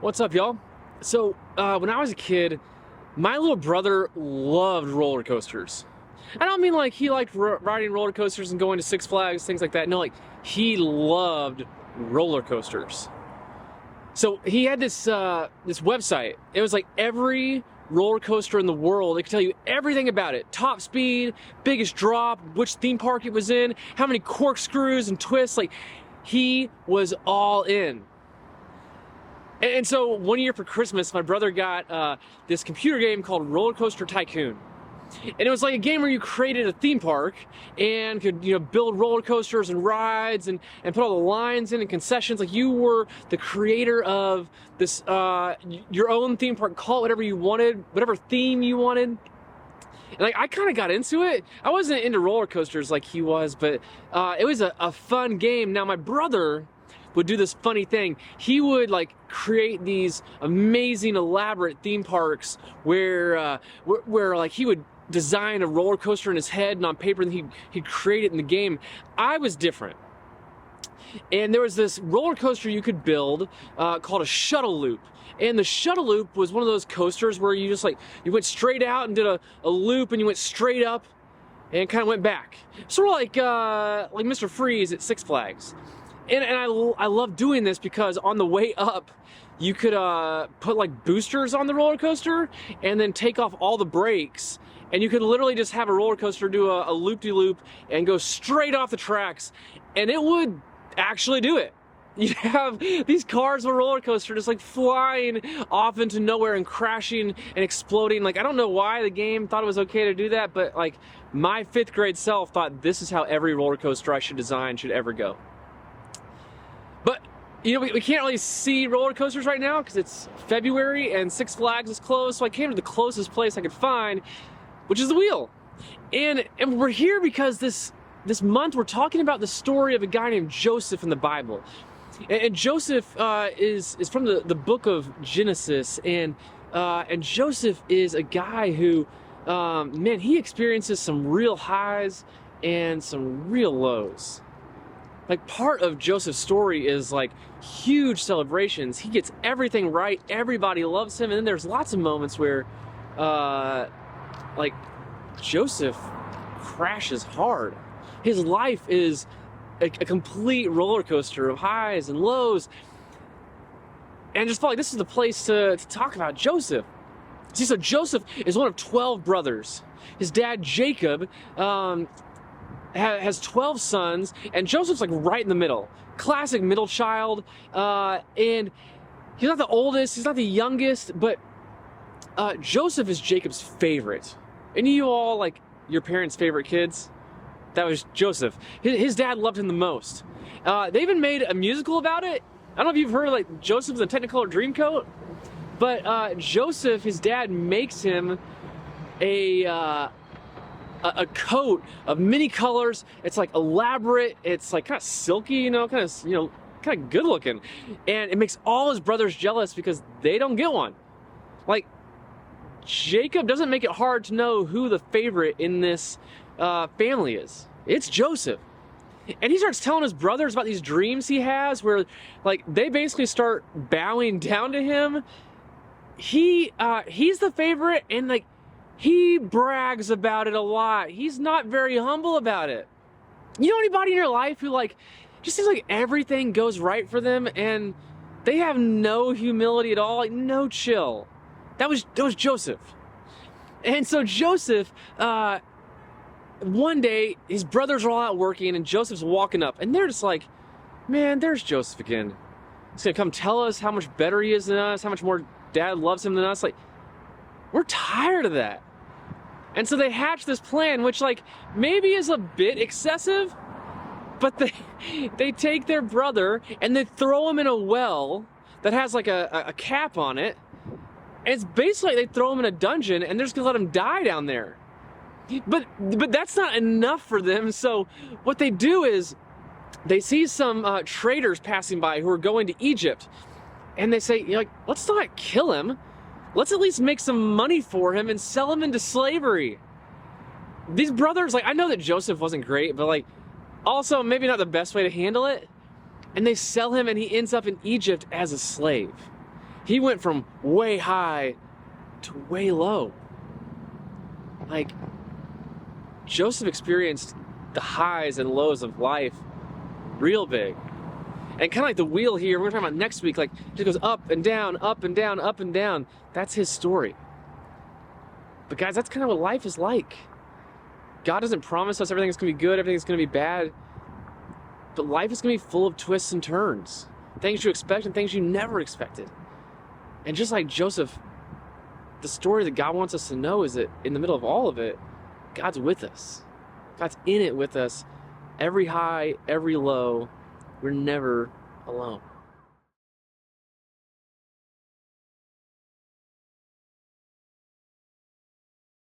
What's up, y'all? So, when I was a kid, my little brother loved roller coasters. I don't mean like he liked riding roller coasters and going to Six Flags, things like that. No, like he loved roller coasters. So he had this website. It was like every roller coaster in the world. It could tell you everything about it: top speed, biggest drop, which theme park it was in, how many corkscrews and twists. Like he was all in. And so one year for Christmas, my brother got this computer game called Roller Coaster Tycoon. And it was like a game where you created a theme park and could, build roller coasters and rides and put all the lines in and concessions. Like you were the creator of this, your own theme park, call it whatever you wanted, whatever theme you wanted. And like I kind of got into it. I wasn't into roller coasters like he was, but it was a fun game. Now my brother would do this funny thing. He would like create these amazing, elaborate theme parks where like he would design a roller coaster in his head and on paper, and he'd create it in the game. I was different. And there was this roller coaster you could build called a shuttle loop. And the shuttle loop was one of those coasters where you just you went straight out and did a loop, and you went straight up and kind of went back. Sort of like Mr. Freeze at Six Flags. And I love doing this because on the way up, you could put like boosters on the roller coaster and then take off all the brakes. And you could literally just have a roller coaster do a loop-de-loop and go straight off the tracks. And it would actually do it. You'd have these cars on a roller coaster just like flying off into nowhere and crashing and exploding. Like, I don't know why the game thought it was okay to do that, but like my 5th grade self thought this is how every roller coaster I should design should ever go. But, we can't really see roller coasters right now because it's February and Six Flags is closed, so I came to the closest place I could find, which is the wheel. And we're here because this month we're talking about the story of a guy named Joseph in the Bible. And Joseph is from the book of Genesis, and Joseph is a guy who, he experiences some real highs and some real lows. Like part of Joseph's story is like huge celebrations. He gets everything right. Everybody loves him. And then there's lots of moments where like Joseph crashes hard. His life is a complete roller coaster of highs and lows. And I just felt like this is the place to talk about Joseph. See, so Joseph is one of 12 brothers. His dad, Jacob, has 12 sons, and Joseph's like right in the middle. Classic middle child. And he's not the oldest, he's not the youngest, but Joseph is Jacob's favorite. Any of you all like your parents' favorite kids? That was Joseph. His dad loved him the most. They even made a musical about it. I don't know if you've heard like Joseph's a Technicolor Dreamcoat, but Joseph, his dad makes him a coat of many colors. It's like elaborate. It's like kind of silky, kind of good looking. And it makes all his brothers jealous because they don't get one. Like, Jacob doesn't make it hard to know who the favorite in this family is. It's Joseph. And he starts telling his brothers about these dreams he has where like they basically start bowing down to him. He's the favorite, and like he brags about it a lot. He's not very humble about it. You know anybody in your life who like just seems like everything goes right for them and they have no humility at all, like no chill? That was Joseph. And so Joseph, one day his brothers are all out working and Joseph's walking up and they're just like, man, there's Joseph again. He's gonna come tell us how much better he is than us, how much more dad loves him than us. Like, we're tired of that. And so they hatch this plan, which like maybe is a bit excessive, but they take their brother and they throw him in a well that has like a cap on it. And it's basically like they throw him in a dungeon and they're just gonna let him die down there. But that's not enough for them. So what they do is they see some traders passing by who are going to Egypt, and they say, let's not kill him. Let's at least make some money for him and sell him into slavery. These brothers, like, I know that Joseph wasn't great, but like, also maybe not the best way to handle it. And they sell him and he ends up in Egypt as a slave. He went from way high to way low. Like, Joseph experienced the highs and lows of life real big. And kind of like the wheel here, we're talking about next week, like, it just goes up and down, up and down, up and down. That's his story. But guys, that's kind of what life is like. God doesn't promise us everything's going to be good, everything's going to be bad. But life is going to be full of twists and turns. Things you expect and things you never expected. And just like Joseph, the story that God wants us to know is that in the middle of all of it, God's with us. God's in it with us. Every high, every low, we're never alone.